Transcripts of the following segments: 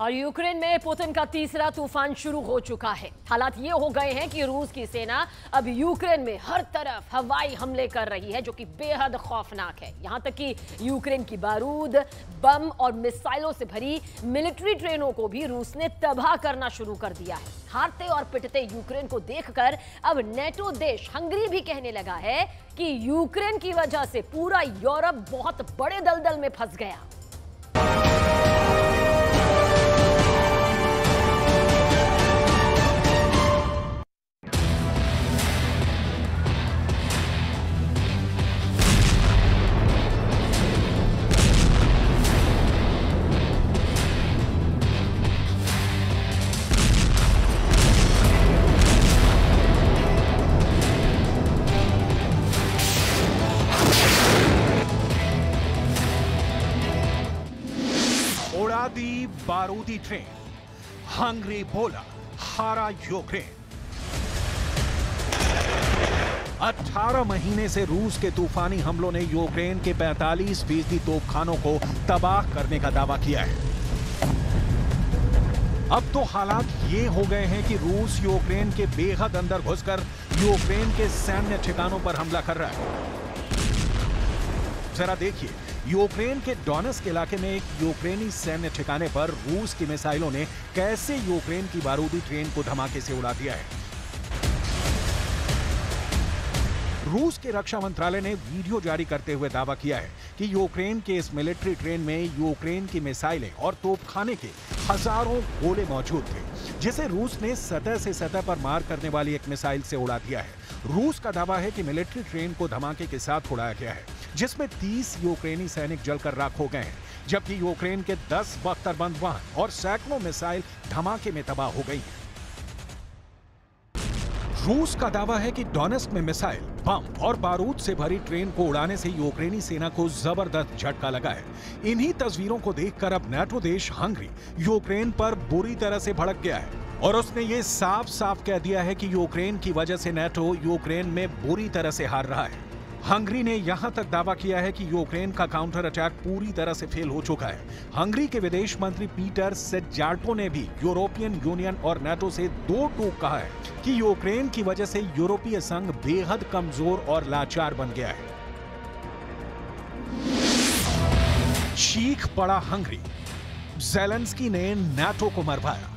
और यूक्रेन में पुतिन का तीसरा तूफान शुरू हो चुका है। हालात ये हो गए हैं कि रूस की सेना अब यूक्रेन में हर तरफ हवाई हमले कर रही है, जो कि बेहद खौफनाक है। यहां तक कि यूक्रेन की बारूद, बम और मिसाइलों से भरी मिलिट्री ट्रेनों को भी रूस ने तबाह करना शुरू कर दिया है। हारते और पिटते यूक्रेन को देखकर अब नेटो देश हंगरी भी कहने लगा है कि यूक्रेन की वजह से पूरा यूरोप बहुत बड़े दलदल में फंस गया। दी बारूदी ट्रेन, हंगरी बोला हारा यूक्रेन। 18 महीने से रूस के तूफानी हमलों ने यूक्रेन के 45% तोपखानों को तबाह करने का दावा किया है। अब तो हालात ये हो गए हैं कि रूस यूक्रेन के बेहद अंदर घुसकर यूक्रेन के सैन्य ठिकानों पर हमला कर रहा है। जरा देखिए, यूक्रेन के डोनेट्स्क इलाके में एक यूक्रेनी सैन्य ठिकाने पर रूस की मिसाइलों ने कैसे यूक्रेन की बारूदी ट्रेन को धमाके से उड़ा दिया है। रूस के रक्षा मंत्रालय ने वीडियो जारी करते हुए दावा किया है कि यूक्रेन के इस मिलिट्री ट्रेन में यूक्रेन की मिसाइलें और तोपखाने के हजारों गोले मौजूद थे, जिसे रूस ने सतह से सतह पर मार करने वाली एक मिसाइल से उड़ा दिया है। रूस का दावा है कि मिलिट्री ट्रेन को धमाके के साथ उड़ाया गया है, जिसमें 30 यूक्रेनी सैनिक जलकर राख हो गए हैं, जबकि यूक्रेन के 10 बख्तरबंद वाहन और सैकड़ों मिसाइल धमाके में तबाह हो गई हैं। रूस का दावा है कि डोनेट्स्क में मिसाइल, बम और बारूद से भरी ट्रेन को उड़ाने से यूक्रेनी सेना को जबरदस्त झटका लगा है। इन्हीं तस्वीरों को देखकर अब नेटो देश हंगरी यूक्रेन पर बुरी तरह से भड़क गया है और उसने ये साफ साफ कह दिया है कि यूक्रेन की वजह से नेटो यूक्रेन में बुरी तरह से हार रहा है। हंगरी ने यहां तक दावा किया है कि यूक्रेन का काउंटर अटैक पूरी तरह से फेल हो चुका है। हंगरी के विदेश मंत्री पीटर सेजार्टो ने भी यूरोपियन यूनियन और नेटो से दो टूक कहा है कि यूक्रेन की वजह से यूरोपीय संघ बेहद कमजोर और लाचार बन गया है। चीख पड़ा हंगरी, ज़ेलेंस्की ने नेटो को मरवाया।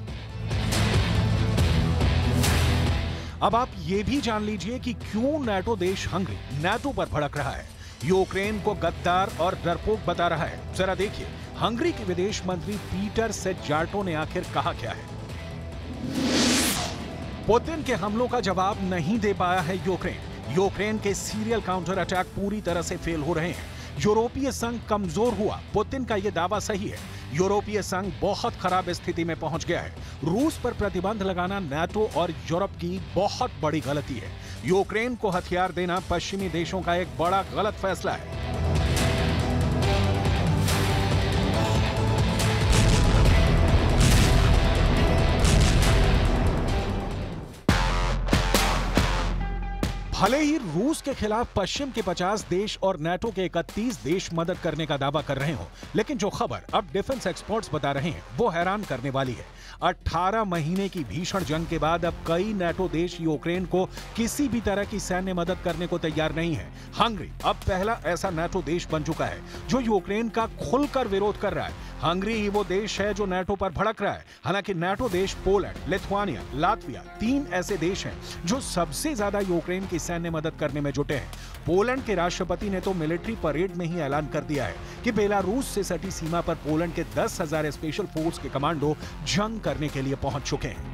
अब आप ये भी जान लीजिए कि क्यों नेटो देश हंगरी नेटो पर भड़क रहा है, यूक्रेन को गद्दार और डरपोक बता रहा है। जरा देखिए, हंगरी के विदेश मंत्री पीटर सेजार्टो ने आखिर कहा क्या है। पुतिन के हमलों का जवाब नहीं दे पाया है यूक्रेन। यूक्रेन के सीरियल काउंटर अटैक पूरी तरह से फेल हो रहे हैं। यूरोपीय संघ कमजोर हुआ, पुतिन का यह दावा सही है। यूरोपीय संघ बहुत खराब स्थिति में पहुंच गया है। रूस पर प्रतिबंध लगाना नेटो और यूरोप की बहुत बड़ी गलती है। यूक्रेन को हथियार देना पश्चिमी देशों का एक बड़ा गलत फैसला है। भले ही रूस के खिलाफ पश्चिम के 50 देश और नेटो के 31 देश मदद करने का दावा कर रहे हो, लेकिन जो खबर अब डिफेंस एक्सपर्ट्स बता रहे हैं वो हैरान करने वाली है। 18 महीने की भीषण जंग के बाद अब कई नेटो देश यूक्रेन को किसी भी तरह की सैन्य मदद करने को तैयार नहीं है। हंगरी अब पहला ऐसा नेटो देश बन चुका है जो यूक्रेन का खुलकर विरोध कर रहा है। हंगरी ही वो देश है जो नेटो पर भड़क रहा है। हालांकि नेटो देश पोलैंड, लिथुआनिया, लातविया 3 ऐसे देश हैं जो सबसे ज्यादा यूक्रेन की सैन्य मदद करने में जुटे हैं। पोलैंड के राष्ट्रपति ने तो मिलिट्री परेड में ही ऐलान कर दिया है कि बेलारूस से सटी सीमा पर पोलैंड के 10,000 स्पेशल फोर्स के कमांडो जंग करने के लिए पहुंच चुके हैं।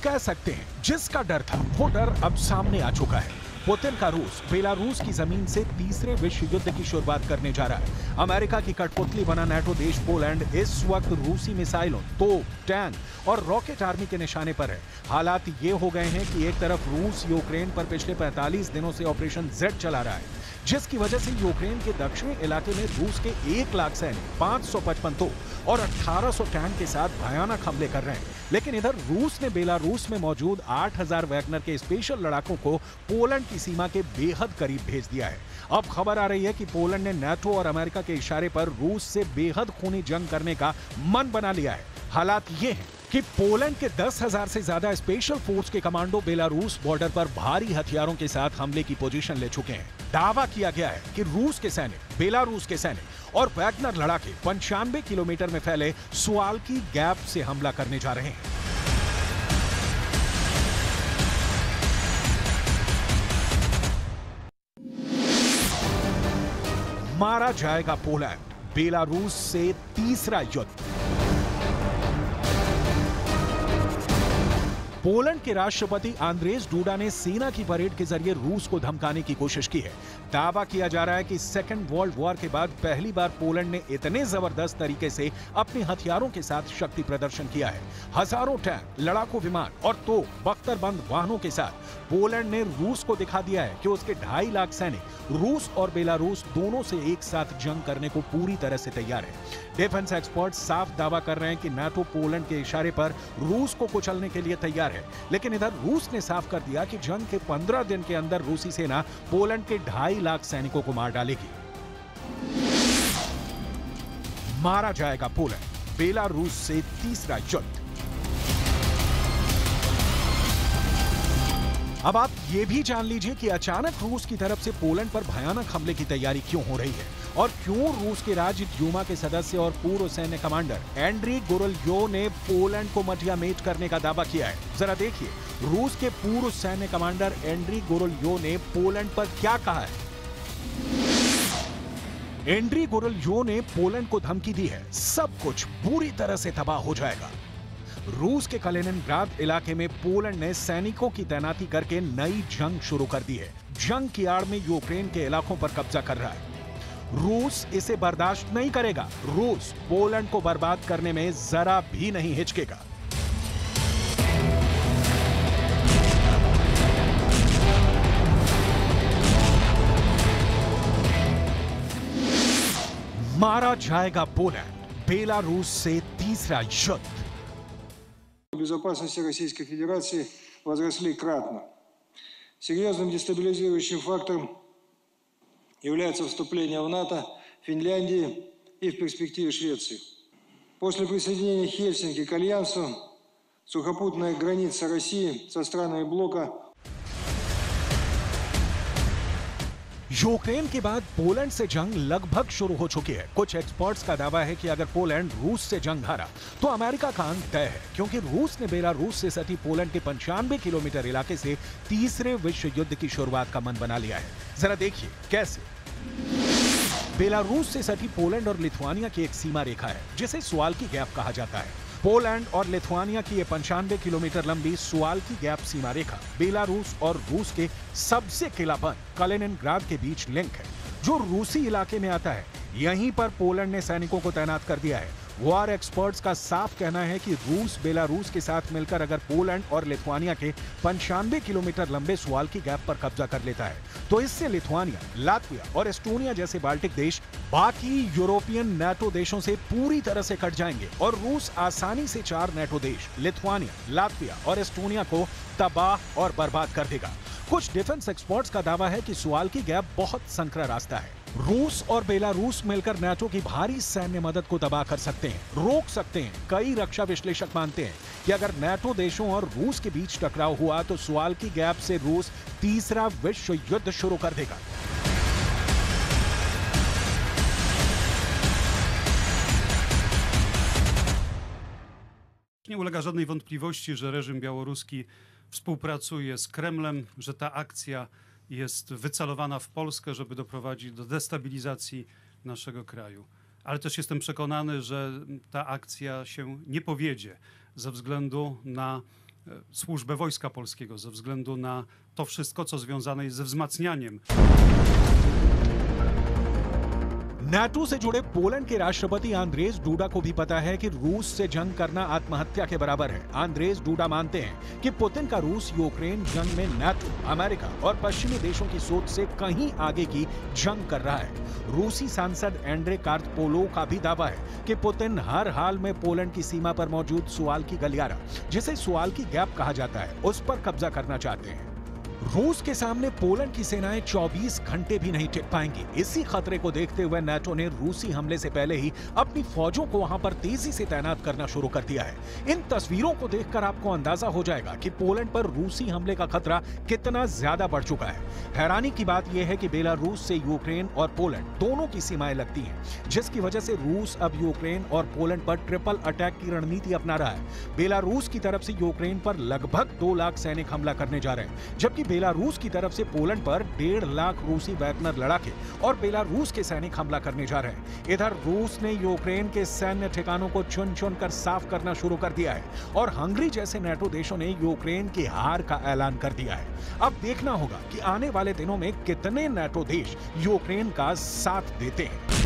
कह सकते हैं जिसका डर था वो डर अब सामने आ चुका है। पुतिन का रूस बेलारूस की जमीन से तीसरे विश्व युद्ध की शुरुआत करने जा रहा है। अमेरिका की कठपुतली बना नाटो देश पोलैंड इस वक्त रूसी मिसाइलों, तोप, टैंक और रॉकेट आर्मी के निशाने पर है। हालात ये हो गए हैं कि एक तरफ रूस यूक्रेन पर पिछले 45 दिनों से ऑपरेशन जेड चला रहा है, जिसकी वजह से यूक्रेन के दक्षिणी इलाके में रूस के 1 लाख सैनिक, 555 तोप और 1800 टैंक के साथ भयानक हमले कर रहे हैं। लेकिन इधर रूस ने बेलारूस में मौजूद 8000 वैगनर के स्पेशल लड़ाकों को पोलैंड की सीमा के बेहद करीब भेज दिया है। अब खबर आ रही है कि पोलैंड ने नाटो और अमेरिका के इशारे पर रूस से बेहद खूनी जंग करने का मन बना लिया है। हालात ये हैं कि पोलैंड के 10,000 से ज्यादा स्पेशल फोर्स के कमांडो बेलारूस बॉर्डर पर भारी हथियारों के साथ हमले की पोजीशन ले चुके हैं। दावा किया गया है कि रूस के सैनिक, बेलारूस के सैनिक और वैगनर लड़ाके 95 किलोमीटर में फैले सुवाल्की गैप से हमला करने जा रहे हैं। मारा जाएगा पोलैंड, बेलारूस से तीसरा युद्ध। पोलैंड के राष्ट्रपति आंद्रेज डूडा ने सेना की परेड के जरिए रूस को धमकाने की कोशिश की है। दावा किया जा रहा है कि सेकेंड वर्ल्ड वॉर के बाद पहली बार पोलैंड ने इतने जबरदस्त तरीके से अपने हथियारों के साथ शक्ति प्रदर्शन किया है। हजारों टैंक, लड़ाकू विमान और तोप, बख्तरबंद वाहनों के साथ पोलैंड ने रूस को दिखा दिया है कि उसके 2.5 लाख सैनिक रूस और बेलारूस दोनों से एक साथ जंग करने को पूरी तरह से तैयार है। डिफेंस एक्सपर्ट साफ दावा कर रहे हैं कि नाटो पोलैंड के इशारे पर रूस को कुचलने के लिए तैयार है। लेकिन इधर रूस ने साफ कर दिया कि जंग के 15 दिन के अंदर रूसी सेना पोलैंड के 2.5 लाख सैनिकों को मार डालेगी। मारा जाएगा पोलैंड, बेलारूस से तीसरा युद्ध। अब आप ये भी जान लीजिए कि अचानक रूस की तरफ से पोलैंड पर भयानक हमले की तैयारी क्यों हो रही है और क्यों रूस के राज्य ड्यूमा के सदस्य और पूर्व सैन्य कमांडर एंड्री गोरोल्योव ने पोलैंड को मटियामेट करने का दावा किया है। जरा देखिए रूस के पूर्व सैन्य कमांडर एंड्री गोरोल्योव ने पोलैंड पर क्या कहा है। एंड्री गोरोल्योव ने पोलैंड को धमकी दी है, सब कुछ बुरी तरह से तबाह हो जाएगा। रूस के कलिनिनग्राद इलाके में पोलैंड ने सैनिकों की तैनाती करके नई जंग शुरू कर दी है। जंग की आड़ में यूक्रेन के इलाकों पर कब्जा कर रहा है। रूस इसे बर्दाश्त नहीं करेगा। रूस पोलैंड को बर्बाद करने में जरा भी नहीं हिचकेगा। मारा जाएगा पोलैंड, बेलारूस से तीसरा युद्ध। Безопасности Российской Федерации возросли кратно. Серьезным дестабилизирующим фактором является вступление в НАТО Финляндии и в перспективе Швеции. После присоединения Хельсинки к Альянсу сухопутная граница России со странами блока यूक्रेन के बाद पोलैंड से जंग लगभग शुरू हो चुकी है। कुछ एक्सपर्ट्स का दावा है कि अगर पोलैंड रूस से जंग हारा तो अमेरिका का अंत तय है, क्योंकि रूस ने बेलारूस से सटी पोलैंड के 95 किलोमीटर इलाके से तीसरे विश्व युद्ध की शुरुआत का मन बना लिया है। जरा देखिए कैसे। बेलारूस से सटी पोलैंड और लिथुआनिया की एक सीमा रेखा है जिसे सुवाल्की गैप कहा जाता है। पोलैंड और लिथुआनिया की ये 95 किलोमीटर लंबी सुवाल्की गैप सीमा रेखा बेलारूस और रूस के सबसे किलाबंद कलिनिनग्राद के बीच लिंक है, जो रूसी इलाके में आता है। यहीं पर पोलैंड ने सैनिकों को तैनात कर दिया है। वॉर एक्सपर्ट्स का साफ कहना है कि रूस बेलारूस के साथ मिलकर अगर पोलैंड और लिथुआनिया के 95 किलोमीटर लंबे सुवाल्की गैप पर कब्जा कर लेता है तो इससे लिथुआनिया, लातविया और एस्टोनिया जैसे बाल्टिक देश बाकी यूरोपियन नाटो देशों से पूरी तरह से कट जाएंगे और रूस आसानी से 4 नाटो देश लिथुआनिया, लातविया और एस्टोनिया को तबाह और बर्बाद कर देगा। कुछ डिफेंस एक्सपर्ट्स का दावा है कि सुवाल्की गैप बहुत संकरा रास्ता है। रूस और बेलारूस मिलकर नाटो की भारी सैन्य मदद को तबाह कर सकते हैं, रोक सकते हैं। कई रक्षा विश्लेषक मानते हैं कि अगर नाटो देशों और रूस के बीच टकराव हुआ तो सुवाल्की गैप से रूस तीसरा विश्व युद्ध शुरू कर देगा। Nie ulega żadnej wątpliwości, że reżim białoruski współpracuje z Kremlem, że ta akcja jest wycelowana w Polskę, żeby doprowadzić do destabilizacji naszego kraju. Ale też jestem przekonany, że ta akcja się nie powiedzie ze względu na służbę Wojska Polskiego, ze względu na to wszystko, co związane jest ze wzmacnianiem. NATO से जुड़े Poland के राष्ट्रपति Andrzej DUDA को भी पता है कि रूस से जंग करना आत्महत्या के बराबर है। आंद्रेज डूडा मानते हैं कि पुतिन का रूस यूक्रेन जंग में नाटो, अमेरिका और पश्चिमी देशों की सोच से कहीं आगे की जंग कर रहा है। रूसी सांसद एंड्रे कार्पोलो का भी दावा है कि पुतिन हर हाल में पोलैंड की सीमा पर मौजूद सुवाल्की गलियारा, जिसे सुवाल्की गैप कहा जाता है, उस पर कब्जा करना चाहते हैं। रूस के सामने पोलैंड की सेनाएं 24 घंटे भी नहीं टिक पाएंगी। इसी खतरे को देखते हुए नाटो ने रूसी हमले से पहले ही अपनी फौजों को वहां पर तेजी से तैनात करना शुरू कर दिया है। इन तस्वीरों को देखकर आपको अंदाजा हो जाएगा कि पोलैंड पर रूसी हमले का खतरा कितना ज्यादा बढ़ चुका है। हैरानी की बात यह है कि बेलारूस से यूक्रेन और पोलैंड दोनों की सीमाएं लगती हैं, जिसकी वजह से रूस अब यूक्रेन और पोलैंड पर ट्रिपल अटैक की रणनीति अपना रहा है। बेलारूस की तरफ से यूक्रेन पर लगभग 2 लाख सैनिक हमला करने जा रहे हैं, जबकि बेलारूस की तरफ से पोलैंड पर 1.5 लाख रूसी वैगनर लड़ाके और बेलारूस के सैनिक हमला करने जा रहे हैं। इधर रूस ने यूक्रेन के सैन्य ठिकानों को चुन चुन कर साफ करना शुरू कर दिया है और हंगरी जैसे नाटो देशों ने यूक्रेन की हार का ऐलान कर दिया है। अब देखना होगा कि आने वाले दिनों में कितने नाटो देश यूक्रेन का साथ देते हैं।